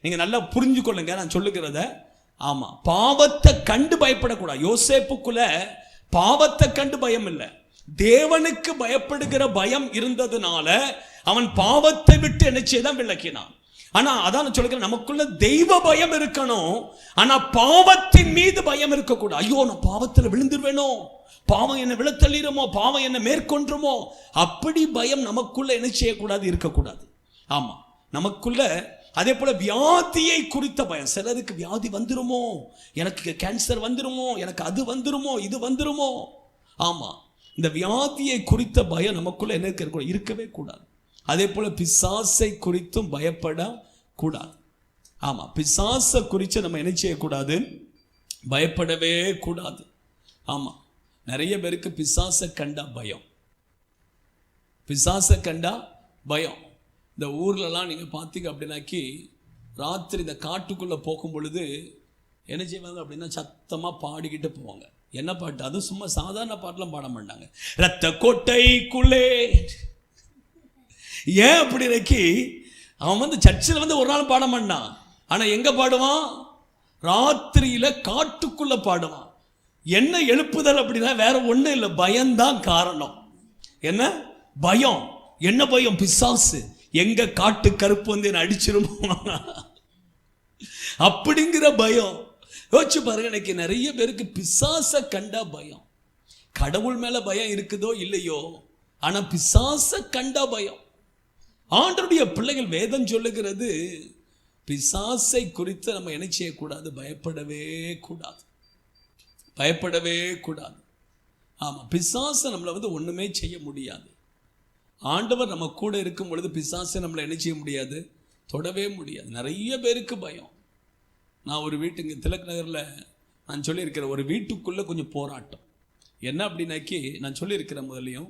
நீங்கள் நல்லா புரிஞ்சு கொள்ளுங்க நான் சொல்லுகிறத. ஆமாம், பாவத்தை கண்டு பயப்படக்கூடாது. யோசேப்புக்குள்ள பாவத்தை கண்டு பயம் இல்லை, தேவனுக்கு பயப்படுகிற பயம் இருந்ததுனால அவன் பாவத்தை விட்டு என்ன செய்தான்? விலக்கினான். ஆனா அதான் சொல்லுகிறேன், நமக்குள்ள தெய்வ பயம் இருக்கணும். ஆனா பாவத்தின் மீது பயம் இருக்கக்கூடாது. ஐயோ, நான் பாவத்தில் விழுந்துருவேனோ, பாவம் என்ன விழத்தள்ளிருமோ, பாவம் என்ன மேற்கொண்டுமோ, அப்படி பயம் நமக்குள்ள என்ன செய்யக்கூடாது? இருக்கக்கூடாது. ஆமா, நமக்குள்ள அதே போல வியாதியை குறித்த பயம். சிலருக்கு வியாதி வந்துருமோ, எனக்கு கேன்சர் வந்துருமோ, எனக்கு அது வந்துருமோ, இது வந்துருமோ. ஆமா, இந்த வியாதியை குறித்த பயம் நமக்குள்ள என்ன இருக்கவே கூடாது. அதே போல பிசாசை குறித்தும் பயப்படக்கூடாது. ஆமா, பிசாசை குறித்து நம்ம என்ன செய்யக்கூடாது? பயப்படவே கூடாது. ஆமா, நிறைய பேருக்கு பிசாசை கண்டா பயம். பிசாசை கண்டா பயம். இந்த ஊர்லலாம் நீங்க பார்த்தீங்க அப்படின்னாக்கி ராத்திரி இந்த காட்டுக்குள்ள போகும் பொழுது என்ன செய்வாங்க அப்படின்னா சத்தமா பாடிக்கிட்டு போவாங்க. என்ன பாட்டு? அதுவும் சும்மா சாதாரண பாட்டுலாம் பாட மாட்டாங்க. ரத்த கோட்டைக்குள்ளே. ஏன் அப்படி இருக்கு? அவன் வந்து சர்ச்சில் வந்து ஒரு நாள் பாட மாட்டான். ஆனா எங்க பாடுவான்? ராத்திரியில காட்டுக்குள்ள பாடுவான். என்ன எழுப்புதல் அப்படின்னா வேற ஒண்ணும் இல்லை, பயம்தான் காரணம். என்ன பயம்? என்ன பயம்? பிசாசு. எங்க காட்டு கருப்பு வந்து என்ன அடிச்சிருமோ அப்படிங்கிற பயம். யோசிச்சு பாருங்க, இன்னைக்கு நிறைய பேருக்கு பிசாசை கண்டா பயம். கடவுள் மேல பயம் இருக்குதோ இல்லையோ, ஆனா பிசாசை கண்டா பயம். ஆண்டவருடைய பிள்ளைகள் வேதம் சொல்லுகிறது, பிசாசை குறித்து நம்ம என்ன செய்யக்கூடாது? பயப்படவே கூடாது, பயப்படவே கூடாது. ஆமா, பிசாசை நம்மளை வந்து ஒண்ணுமே செய்ய முடியாது. ஆண்டவர் நம்ம கூட இருக்கும் பொழுது பிசாசை நம்மளை என்ன செய்ய முடியாது? தொடவே முடியாது. நிறைய பேருக்கு பயம். நான் ஒரு வீட்டுங்க திலக் நகரில் நான் சொல்லியிருக்கிறேன், ஒரு வீட்டுக்குள்ளே கொஞ்சம் போராட்டம். என்ன அப்படின்னாக்கி நான் சொல்லியிருக்கிறேன் முதலையும்,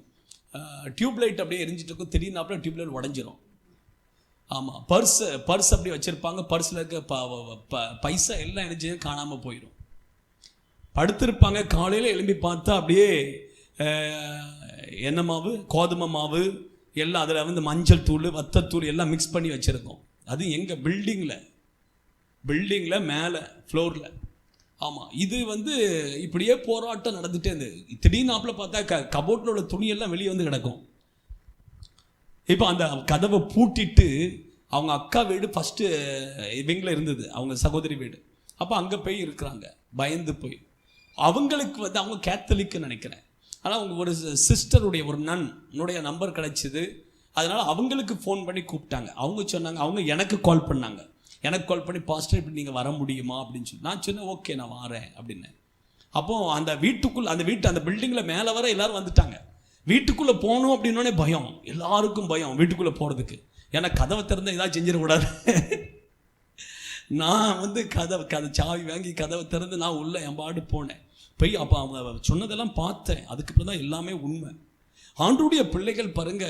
டியூப்லைட் அப்படியே எரிஞ்சிட்டு இருக்கும், திடீர்னு அப்புறம் டியூப்லைட் உடஞ்சிரும். ஆமாம், பர்ஸ் அப்படியே வச்சுருப்பாங்க, பர்ஸில் இருக்க பைசா எல்லாம் என்ன செய்யும்? காணாமல் போயிடும். படுத்திருப்பாங்க, காலையில் எழும்பி பார்த்தா அப்படியே எண்ணெய் மாவு, கோதுமை மாவு எல்லாம் அதில் வந்து மஞ்சள் தூள், வத்தத்தூள் எல்லாம் மிக்ஸ் பண்ணி வச்சுருக்கோம். அது எங்கள் பில்டிங்கில் மேலே ஃப்ளோரில். ஆமாம், இது வந்து இப்படியே போராட்டம் நடந்துகிட்டே இருந்தது. திடீர்னு ஆப்பில் பார்த்தா கபோர்டில் உள்ள துணியெல்லாம் வெளியே வந்து கிடக்கும். இப்போ அந்த கதவை பூட்டிட்டு அவங்க அக்கா வீடு ஃபஸ்ட்டு இவங்கள இருந்தது, அவங்க சகோதரி வீடு. அப்போ அங்கே போய் இருக்கிறாங்க, பயந்து போய். அவங்களுக்கு வந்து அவங்க கேத்தலிக்குன்னு நினைக்கிறேன். ஆனால் அவங்க ஒரு சிஸ்டருடைய ஒரு நன்னுடைய நம்பர் கிடச்சிது. அதனால் அவங்களுக்கு ஃபோன் பண்ணி கூப்பிட்டாங்க. அவங்க சொன்னாங்க, அவங்க எனக்கு கால் பண்ணாங்க. எனக்கு கால் பண்ணி, பாஸ்டர் இப்படி நீங்கள் வர முடியுமா அப்படின்னு சொல்லி. நான் சொன்னேன், ஓகே நான் வரேன் அப்படின்னு. அப்போது அந்த பில்டிங்கில் மேலே வர எல்லோரும் வந்துட்டாங்க. வீட்டுக்குள்ளே போகணும் அப்படின்னோடனே பயம், எல்லாருக்கும் பயம் வீட்டுக்குள்ளே போகிறதுக்கு. ஏன்னா கதவை திறந்து ஏதாவது செஞ்சிடக்கூடாது. நான் வந்து கதவை சாவி வாங்கி கதவை திறந்து நான் உள்ள என் பாடு போனேன். போய் அப்போ அவங்க சொன்னதெல்லாம் பார்த்தேன். அதுக்கப்புறம் தான் எல்லாமே உண்மை. ஆண்டவருடைய பிள்ளைகள் பாருங்க,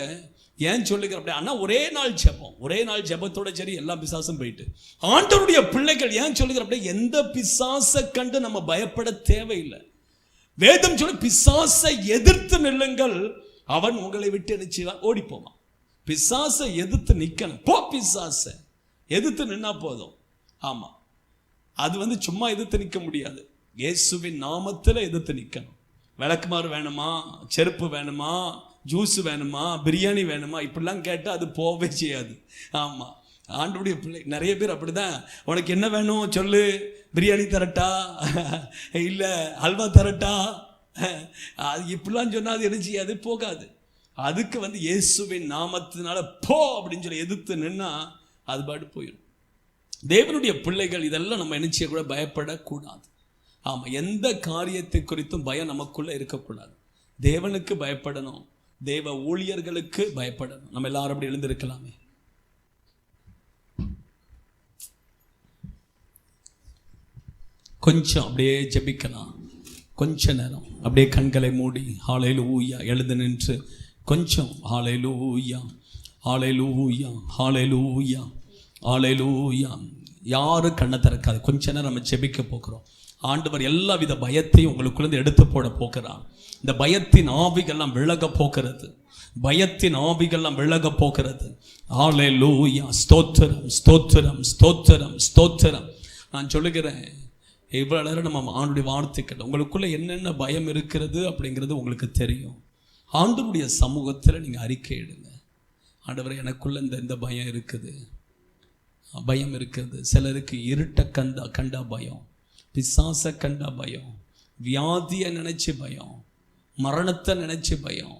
ஏன் சொல்லுகிற அப்படி அண்ணா, ஒரே நாள் ஜெபத்தோட சரி எல்லா பிசாசும் போயிட்டு. ஆண்டவருடைய பிள்ளைகள் ஏன் சொல்லுகிற அப்படி, எந்த பிசாசை கண்டு நம்ம பயப்பட தேவையில்லை. வேதம் சொல்லி, பிசாசை எதிர்த்து நில்லுங்கள், அவன் உங்களை விட்டு நிச்சயம் ஓடி போவான். பிசாசை எதிர்த்து நிற்கணும். பிசாசை எதிர்த்து நின்னா போதும். ஆமா, அது வந்து சும்மா எதிர்த்து நிற்க முடியாது. இயேசுவின் நாமத்தில் எதிர்த்து நிற்கணும். விளக்குமாறு வேணுமா, செருப்பு வேணுமா, ஜூஸ் வேணுமா, பிரியாணி வேணுமா, இப்படிலாம் கேட்டால் அது போகவே செய்யாது. ஆமாம், ஆண்டவருடைய பிள்ளை நிறைய பேர் அப்படிதான். உனக்கு என்ன வேணும் சொல்லு, பிரியாணி தரட்டா, இல்லை அல்வா தரட்டா, அது இப்படிலாம் சொன்னால் அது என்ன செய்யாது? போகாது. அதுக்கு வந்து இயேசுவின் நாமத்தினால போ அப்படின்னு சொல்லி எதிர்த்து நின்னா அது பாட்டு போயிடும். தேவனுடைய பிள்ளைகள் இதெல்லாம் நம்ம என்ன செய்யக்கூட பயப்படக்கூடாது. ஆமாம், எந்த காரியத்தை குறித்தும் பயம் நமக்குள்ளே இருக்கக்கூடாது. தேவனுக்கு பயப்படணும், தேவ ஊழியர்களுக்கு பயப்படணும். நம்ம எல்லாரும் அப்படி எழுந்திருக்கலாமே. கொஞ்சம் அப்படியே ஜெபிக்கலாம். கொஞ்ச நேரம் அப்படியே கண்களை மூடி ஹல்லேலூயா எழுந்து நின்று கொஞ்சம் ஹல்லேலூயா ஹல்லேலூயா ஹல்லேலூயா ஹல்லேலூயா. யாரும் கண்ணை திறக்காது. கொஞ்ச நேரம் நம்ம ஜெபிக்க போகிறோம். ஆண்டவர் எல்லா வித பயத்தையும் உங்களுக்குள்ளேருந்து எடுத்து போட போகிறார். இந்த பயத்தின் ஆவிகள்லாம் விலக போகிறது. பயத்தின் ஆவிகள்லாம் விலக போகிறது. ஹல்லேலூயா. ஸ்தோத்திரம் ஸ்தோத்திரம் ஸ்தோத்திரம் ஸ்தோத்திரம். நான் சொல்லுகிறேன், இவ்வளோ நேரம் நம்ம ஆண்டுடைய வார்த்தைகள் உங்களுக்குள்ளே என்னென்ன பயம் இருக்கிறது அப்படிங்கிறது உங்களுக்கு தெரியும். ஆண்டவருடைய சமூகத்தில் நீங்கள் அறிக்கை எடுங்க. ஆண்டவரே, எனக்குள்ளே இந்த பயம் இருக்குது, பயம் இருக்குது. சிலருக்கு இருட்டை கண்டா பயம், பிசாசை கண்டா பயம், வியாதியை நினச்சி பயம், மரணத்தை நினச்சி பயம்.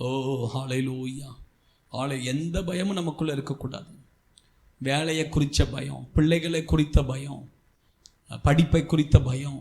ஓ ஹல்லேலூயா. எந்த பயமும் நமக்குள்ளே இருக்கக்கூடாது. வேலையை குறித்த பயம், பிள்ளைகளை குறித்த பயம், படிப்பை குறித்த பயம்,